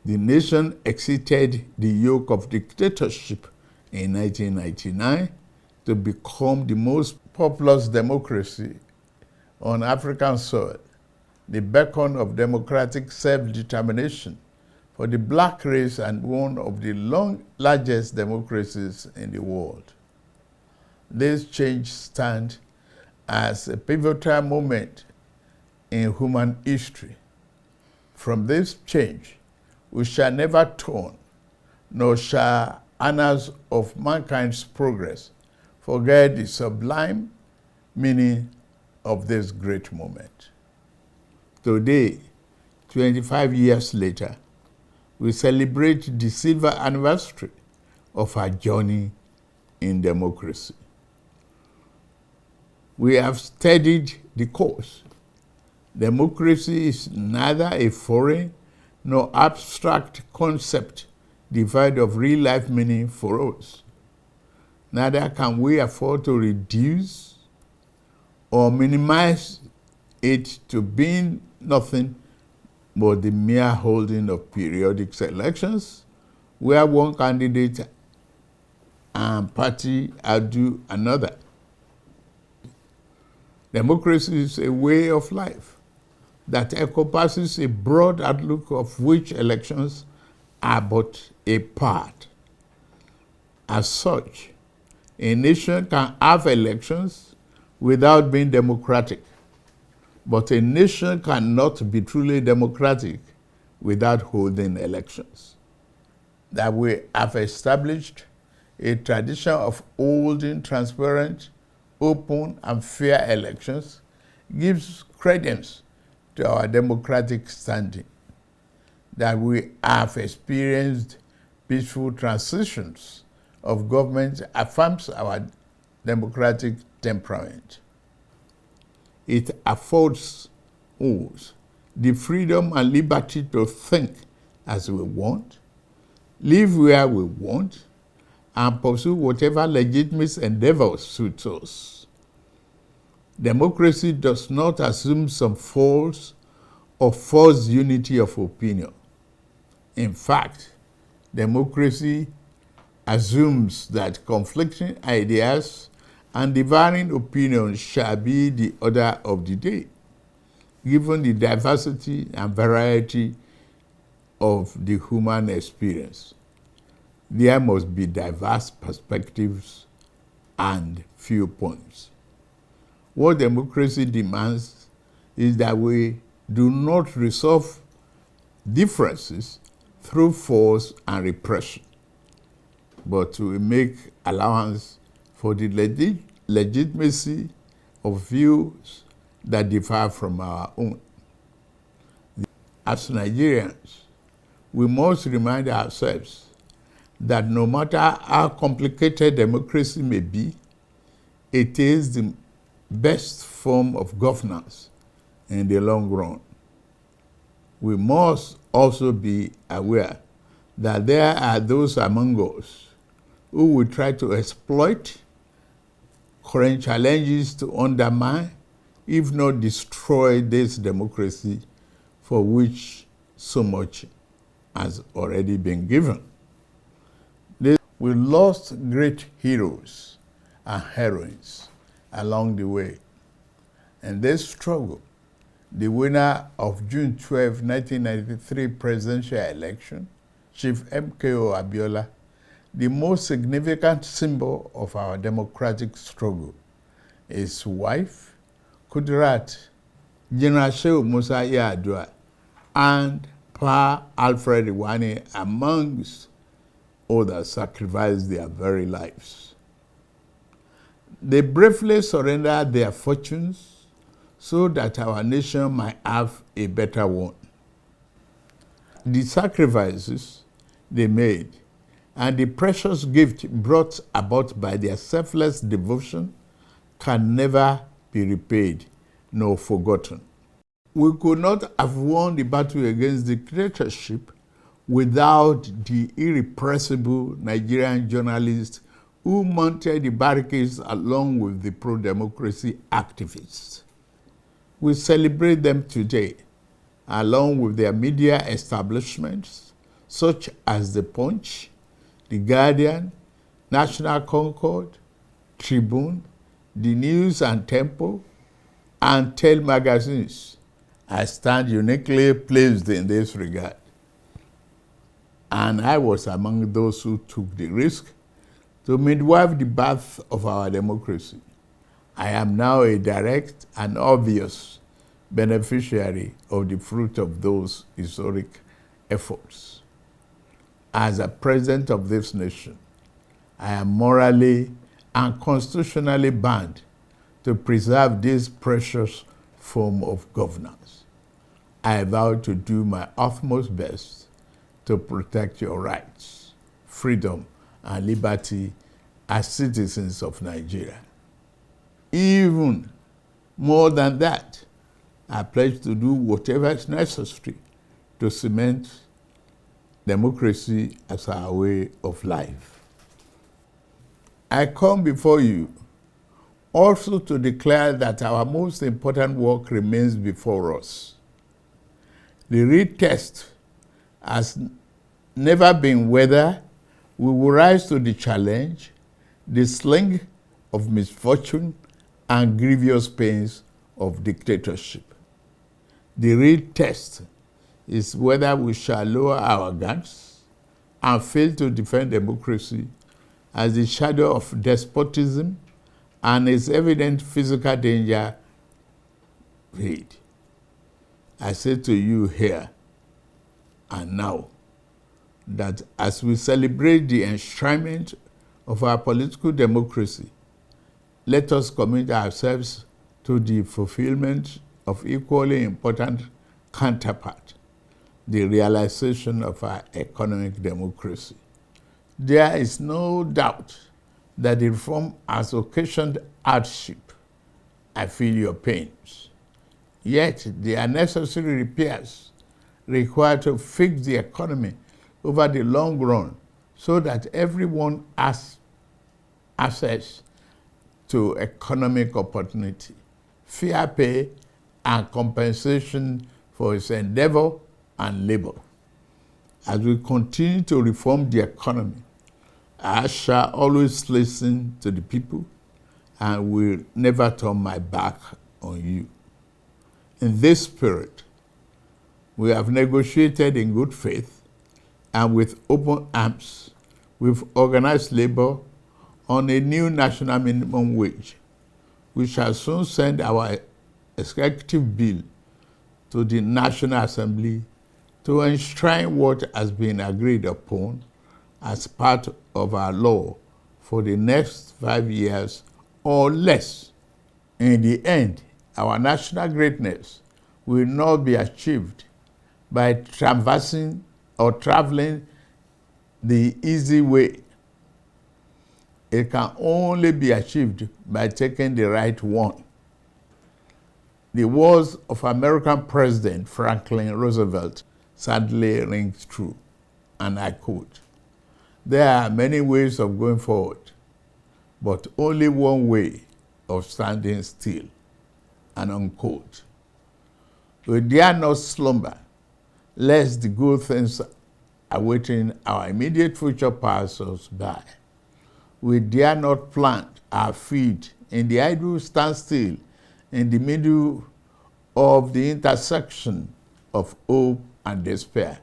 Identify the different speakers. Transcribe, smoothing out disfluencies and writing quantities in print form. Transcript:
Speaker 1: The nation exited the yoke of dictatorship in 1999 to become the most populous democracy on African soil, the beacon of democratic self-determination for the black race and one of the largest democracies in the world. This change stands as a pivotal moment in human history. From this change, we shall never turn, nor shall annals of mankind's progress forget the sublime meaning of this great moment. Today, 25 years later, we celebrate the silver anniversary of our journey in democracy. We have steadied the course. Democracy is neither a foreign nor abstract concept devoid of real-life meaning for us. Neither can we afford to reduce or minimize it to being nothing but the mere holding of periodic elections where one candidate and party outdo another. Democracy is a way of life that encompasses a broad outlook of which elections are but a part. As such, a nation can have elections without being democratic, but a nation cannot be truly democratic without holding elections. That we have established a tradition of holding transparent, open, and fair elections gives credence to our democratic standing. That we have experienced peaceful transitions of government affirms our democratic temperament. It affords us the freedom and liberty to think as we want, live where we want, and pursue whatever legitimate endeavors suits us. Democracy does not assume some false or false unity of opinion. In fact, democracy assumes that conflicting ideas and differing opinions shall be the order of the day, given the diversity and variety of the human experience. There must be diverse perspectives and viewpoints. What democracy demands is that we do not resolve differences through force and repression, but to make allowance for the legitimacy of views that differ from our own. As Nigerians, we must remind ourselves that no matter how complicated democracy may be, it is the best form of governance in the long run. We must also be aware that there are those among us who will try to exploit current challenges to undermine, if not destroy, this democracy for which so much has already been given. We lost great heroes and heroines along the way. In this struggle, the winner of June 12, 1993 presidential election, Chief MKO Abiola, the most significant symbol of our democratic struggle, his wife, Kudirat, General Shehu Musa Yar'Adua, and Pa Alfred Iwani, amongst others, sacrificed their very lives. They bravely surrendered their fortunes so that our nation might have a better one. The sacrifices they made and the precious gift brought about by their selfless devotion can never be repaid nor forgotten. We could not have won the battle against dictatorship without the irrepressible Nigerian journalists who mounted the barricades along with the pro-democracy activists. We celebrate them today, along with their media establishments, such as The Punch, The Guardian, National Concord, Tribune, The News and Tempo, and Tell magazines. I stand uniquely placed in this regard. And I was among those who took the risk to midwife the birth of our democracy. I am now a direct and obvious beneficiary of the fruit of those historic efforts. As a president of this nation, I am morally and constitutionally bound to preserve this precious form of governance. I vow to do my utmost best to protect your rights, freedom, and liberty as citizens of Nigeria. Even more than that, I pledge to do whatever is necessary to cement democracy as our way of life. I come before you also to declare that our most important work remains before us. The real test has never been whether we will rise to the challenge, the sling of misfortune, and grievous pains of dictatorship. The real test is whether we shall lower our guns and fail to defend democracy as the shadow of despotism and its evident physical danger fade. I say to you here and now that as we celebrate the enshrinement of our political democracy, let us commit ourselves to the fulfillment of equally important counterpart, the realization of our economic democracy. There is no doubt that the reform has occasioned hardship. I feel your pains. Yet there are necessary repairs required to fix the economy over the long run so that everyone has access to economic opportunity, fair pay, and compensation for his endeavor and labor. As we continue to reform the economy, I shall always listen to the people and will never turn my back on you. In this spirit, we have negotiated in good faith and with open arms with organized labor on a new national minimum wage. We shall soon send our executive bill to the National Assembly to enshrine what has been agreed upon as part of our law for the next 5 years or less. In the end, our national greatness will not be achieved by traversing or traveling the easy way. It can only be achieved by taking the right one. The words of American President Franklin Roosevelt sadly ring true, and I quote, "There are many ways of going forward, but only one way of standing still," and unquote. We dare not slumber, lest the good things awaiting our immediate future pass us by. We dare not plant our feet in the idle standstill in the middle of the intersection of hope and despair.